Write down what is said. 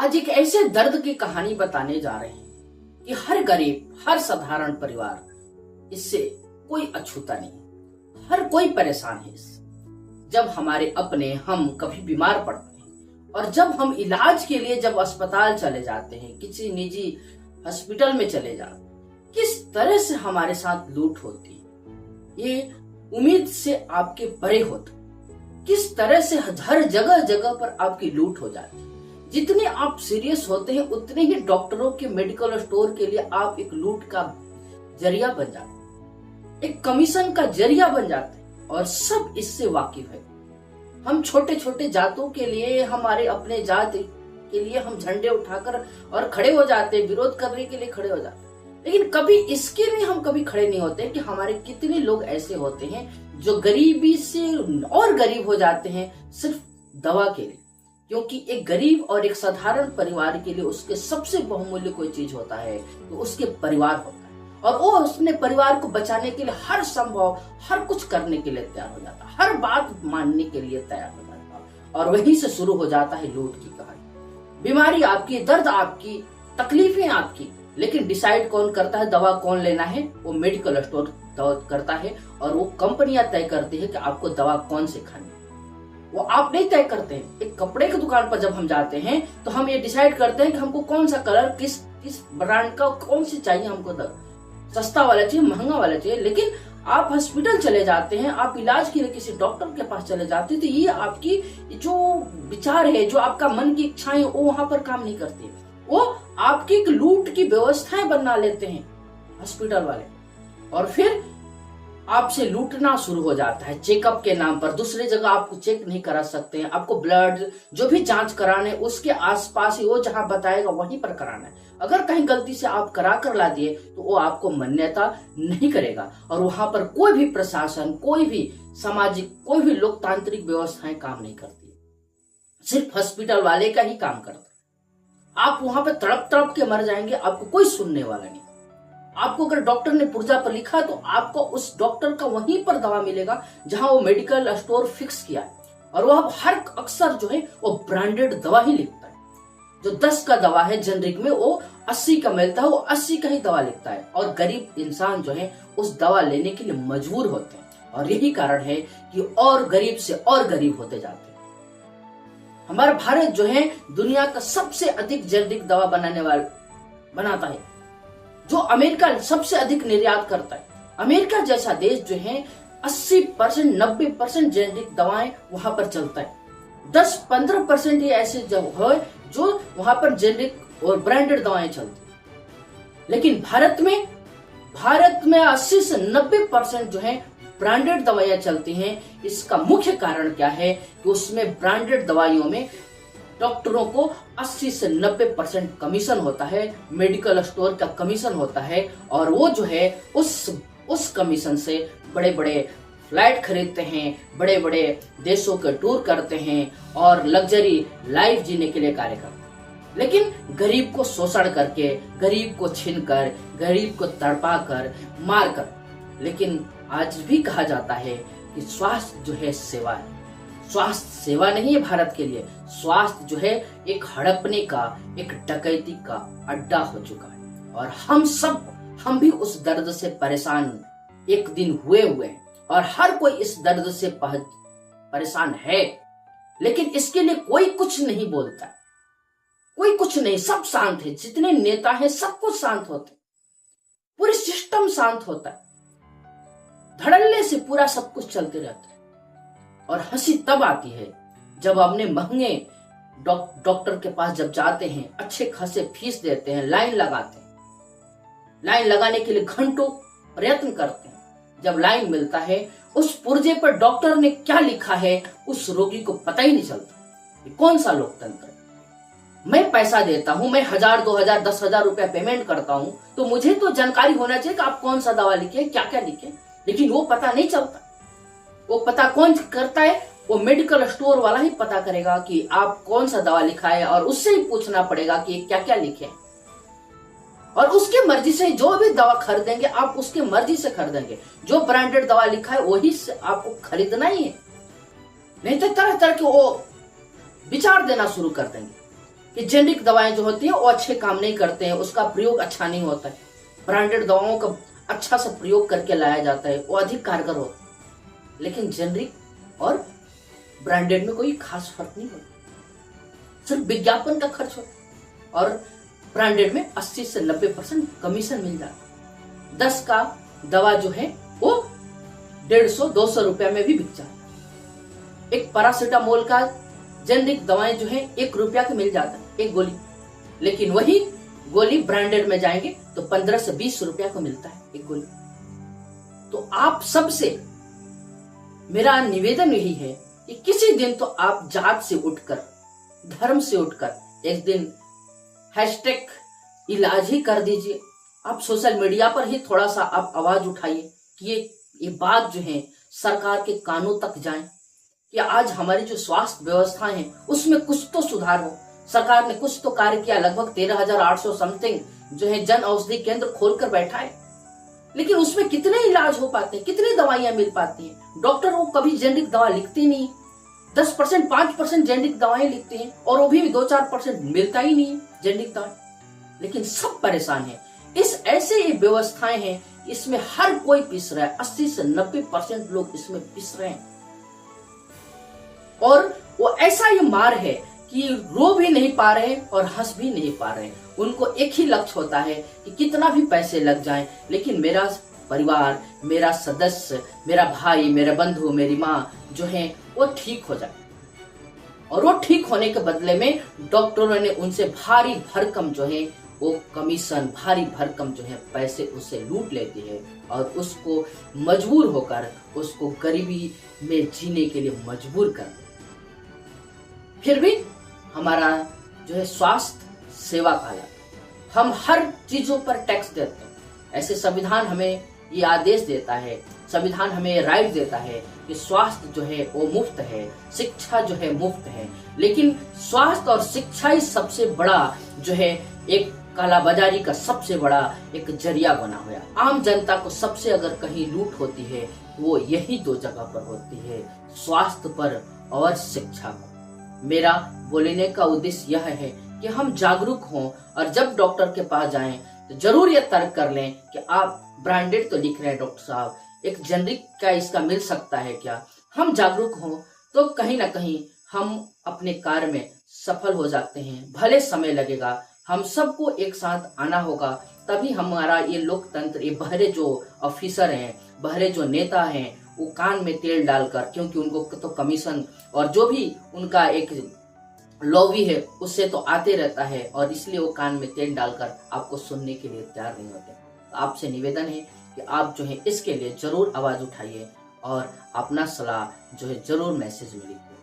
आज एक ऐसे दर्द की कहानी बताने जा रहे हैं कि हर गरीब, हर साधारण परिवार इससे कोई अछूता नहीं, हर कोई परेशान है इससे। जब हमारे अपने हम कभी बीमार पड़ते हैं और जब हम इलाज के लिए जब अस्पताल चले जाते हैं, किसी निजी हॉस्पिटल में चले जाते हैं, किस तरह से हमारे साथ लूट होती है, ये उम्मीद से आपके परे होता, किस तरह से हर जगह जगह पर आपकी लूट हो जाती है। जितने आप सीरियस होते हैं उतने ही डॉक्टरों के मेडिकल स्टोर के लिए आप एक लूट का जरिया बन जाते हैं, एक कमीशन का जरिया बन जाते हैं और सब इससे वाकिफ है। हम छोटे छोटे जातों के लिए, हमारे अपने जात के लिए हम झंडे उठाकर और खड़े हो जाते हैं, विरोध करने के लिए खड़े हो जाते हैं, लेकिन कभी इसके लिए हम कभी खड़े नहीं होते कि हमारे कितने लोग ऐसे होते हैं जो गरीबी से और गरीब हो जाते हैं सिर्फ दवा के लिए। क्योंकि एक गरीब और एक साधारण परिवार के लिए उसके सबसे बहुमूल्य कोई चीज होता है तो उसके परिवार होता है, और वो अपने परिवार को बचाने के लिए हर संभव, हर कुछ करने के लिए तैयार हो जाता है, हर बात मानने के लिए तैयार हो जाता है। और वहीं से शुरू हो जाता है लूट की कहानी। बीमारी आपकी, दर्द आपकी, तकलीफें आपकी, लेकिन डिसाइड कौन करता है, दवा कौन लेना है, वो मेडिकल स्टोर करता है और वो कंपनियां तय करती है कि आपको दवा कौन से खानी है। वो आप नहीं तय करते हैं। एक कपड़े की दुकान पर जब हम जाते हैं तो हम ये डिसाइड करते हैं कि हमको कौन सा कलर, किस ब्रांड का कौन सी चाहिए, हमको सस्ता वाला चाहिए, महंगा वाला चाहिए। लेकिन आप हॉस्पिटल चले जाते हैं, आप इलाज के लिए किसी डॉक्टर के पास चले जाते हैं तो ये आपकी जो विचार है, जो आपका मन की इच्छाएं, वो वहां पर काम नहीं करती। वो आपकी एक लूट की व्यवस्थाएं बना लेते हैं हॉस्पिटल वाले, और फिर आपसे लूटना शुरू हो जाता है। चेकअप के नाम पर दूसरी जगह आपको चेक नहीं करा सकते हैं, आपको ब्लड जो भी जांच कराने उसके आसपास ही, वो जहां बताएगा वहीं पर कराना है। अगर कहीं गलती से आप करा कर ला दिए तो वो आपको मान्यता नहीं करेगा, और वहां पर कोई भी प्रशासन, कोई भी सामाजिक, कोई भी लोकतांत्रिक व्यवस्थाएं काम नहीं करती, सिर्फ हॉस्पिटल वाले का ही काम करता है। आप वहां पर तड़प तड़प के मर जाएंगे, आपको कोई सुनने वाला नहीं। आपको अगर डॉक्टर ने पुर्जा पर लिखा तो आपको उस डॉक्टर का वहीं पर दवा मिलेगा जहां वो मेडिकल स्टोर फिक्स किया है, और वह हर अक्सर जो है वो ब्रांडेड दवा ही लिखता है। जो 10 का दवा है जेनरिक में, वो 80 का मिलता है, वो 80 का ही दवा लिखता है, और गरीब इंसान जो है उस दवा लेने के लिए मजबूर होते हैं। और यही कारण है कि और गरीब से और गरीब होते जाते हैं। हमारा भारत जो है दुनिया का सबसे अधिक जेनरिक दवा बनाता है, जो अमेरिका सबसे अधिक निर्यात करता है। अमेरिका जैसा देश जो है 80%, 90% जेनेरिक दवाएं वहां पर चलता है। 10-15% ही ऐसे जगह है जो वहां पर जेनेरिक और ब्रांडेड दवाएं चलती है। लेकिन भारत में 80 से 90% जो है ब्रांडेड दवाइयां चलती हैं। इसका मुख्य कारण क्या है कि उसमें ब्रांडेड दवाइयों में डॉक्टरों को 80 से 90% कमीशन होता है, मेडिकल स्टोर का कमीशन होता है, और वो जो है उस कमीशन से बड़े बड़े फ्लाइट खरीदते हैं, बड़े बड़े देशों के टूर करते हैं और लग्जरी लाइफ जीने के लिए कार्य करते हैं। लेकिन गरीब को शोषण करके, गरीब को छीनकर, गरीब को तड़पा कर, मार कर। लेकिन आज भी कहा जाता है कि स्वास्थ्य जो है सेवा है। स्वास्थ्य सेवा नहीं है भारत के लिए, स्वास्थ्य जो है एक हड़पने का, एक डकैती का अड्डा हो चुका है। और हम भी उस दर्द से परेशान एक दिन हुए हैं, और हर कोई इस दर्द से परेशान है। लेकिन इसके लिए कोई कुछ नहीं बोलता, कोई कुछ नहीं, सब शांत है। जितने नेता हैं सब कुछ शांत होते, पूरी सिस्टम शांत होता है, धड़ल्ले से पूरा सब कुछ चलते रहता है। और हंसी तब आती है जब अपने महंगे डॉक्टर के पास जब जाते हैं, अच्छे खासे फीस देते हैं, लाइन लगाते हैं, लाइन लगाने के लिए घंटों प्रयत्न करते हैं। जब लाइन मिलता है, उस पुर्जे पर डॉक्टर ने क्या लिखा है उस रोगी को पता ही नहीं चलता। ये कौन सा लोकतंत्र है? मैं पैसा देता हूं, मैं 1000, 2000, 10,000 रुपया पेमेंट करता हूं, तो मुझे तो जानकारी होना चाहिए कि आप कौन सा दवा लिखे, क्या क्या लिखे। लेकिन वो पता नहीं चलता। वो पता कौन करता है? वो मेडिकल स्टोर वाला ही पता करेगा कि आप कौन सा दवा लिखा है, और उससे ही पूछना पड़ेगा कि क्या क्या लिखे, और उसके मर्जी से जो भी दवा खरीदेंगे आप उसके मर्जी से खरीदेंगे। जो ब्रांडेड दवा लिखा है वही से आपको खरीदना ही है, नहीं तो तरह तरह के वो विचार देना शुरू कर देंगे। कि जेनेरिक दवाएं जो होती है वो अच्छे काम नहीं करते हैं, उसका प्रयोग अच्छा नहीं होता है। ब्रांडेड दवाओं का अच्छा सा प्रयोग करके लाया जाता है, वो अधिक कारगर होता है। लेकिन जेनेरिक और ब्रांडेड में कोई खास फर्क नहीं होता, सिर्फ विज्ञापन का खर्च होता है। और ब्रांडेड में 80 से 90% कमीशन मिल जाता है। 10 का दवा जो है वो 150-200 रुपया में भी बिक जाता है। एक पैरासिटामोल का जेनेरिक दवाएं जो है 1 रुपया का मिल जाता है, एक गोली। लेकिन वही गोली ब्रांडेड में जाएंगे तो 15 से 20 रुपया को मिलता है एक गोली। तो आप सबसे मेरा निवेदन यही है कि किसी दिन तो आप जात से उठकर, धर्म से उठकर एक दिन हैशटैग इलाज ही कर दीजिए। आप सोशल मीडिया पर ही थोड़ा सा आप आवाज उठाइए कि ये बात जो है सरकार के कानों तक जाए कि आज हमारी जो स्वास्थ्य व्यवस्था है उसमें कुछ तो सुधार हो। सरकार ने कुछ तो कार्य किया, लगभग 13,800 समथिंग जो है जन औषधि केंद्र खोलकर बैठा है, लेकिन उसमें कितने इलाज हो पाते हैं, कितनी दवाइयां मिल पाती हैं। डॉक्टर वो कभी जेनेरिक दवा लिखते नहीं, 10% 5% जेनेरिक दवाएं लिखते हैं और वो भी 2-4% मिलता ही नहीं है जेनेरिक दवा। लेकिन सब परेशान है। इस ऐसे ये व्यवस्थाएं हैं, इसमें हर कोई पिस रहा है, 80 से 90% लोग इसमें पिस रहे हैं। और वो ऐसा ये मार है कि रो भी नहीं पा रहे और हंस भी नहीं पा रहे। उनको एक ही लक्ष्य होता है कि कितना भी पैसे लग जाएं, लेकिन मेरा परिवार, मेरा सदस्य, मेरा भाई, मेरे बंधु, मेरी माँ जो है वो ठीक हो जाए। और वो ठीक होने के बदले में डॉक्टरों ने उनसे भारी भरकम जो है वो कमीशन, भारी भरकम जो है पैसे उससे लूट लेती है और उसको मजबूर होकर उसको गरीबी में जीने के लिए मजबूर कर देती है। फिर भी हमारा जो है स्वास्थ्य सेवा काला, हम हर चीजों पर टैक्स देते हैं। ऐसे संविधान हमें ये आदेश देता है, संविधान हमें राइट देता है कि स्वास्थ्य जो है वो मुफ्त है, शिक्षा जो है मुफ्त है। लेकिन स्वास्थ्य और शिक्षा ही सबसे बड़ा जो है एक कालाबाजारी का सबसे बड़ा एक जरिया बना हुआ। आम जनता को सबसे अगर कहीं लूट होती है वो यही 2 जगह पर होती है, स्वास्थ्य पर और शिक्षा पर। मेरा बोलने का उद्देश्य यह है कि हम जागरूक हों और जब डॉक्टर के पास जाएं तो जरूर यह तर्क कर लें कि आप ब्रांडेड तो लिख रहे हैं डॉक्टर साहब, एक जेनेरिक का इसका मिल सकता है क्या। हम जागरूक हों तो कहीं ना कहीं हम अपने कार्य में सफल हो जाते हैं। भले समय लगेगा, हम सबको एक साथ आना होगा, तभी हमारा ये लोकतंत्र, ये बहरे जो ऑफिसर हैं, बहरे जो नेता हैं, वो कान में तेल डालकर, क्योंकि उनको तो कमीशन और जो भी उनका एक लॉबी है उससे तो आते रहता है और इसलिए वो कान में तेल डालकर आपको सुनने के लिए तैयार नहीं होते। तो आपसे निवेदन है कि आप जो है इसके लिए जरूर आवाज उठाइए और अपना सलाह जो है जरूर मैसेज में लिखिए।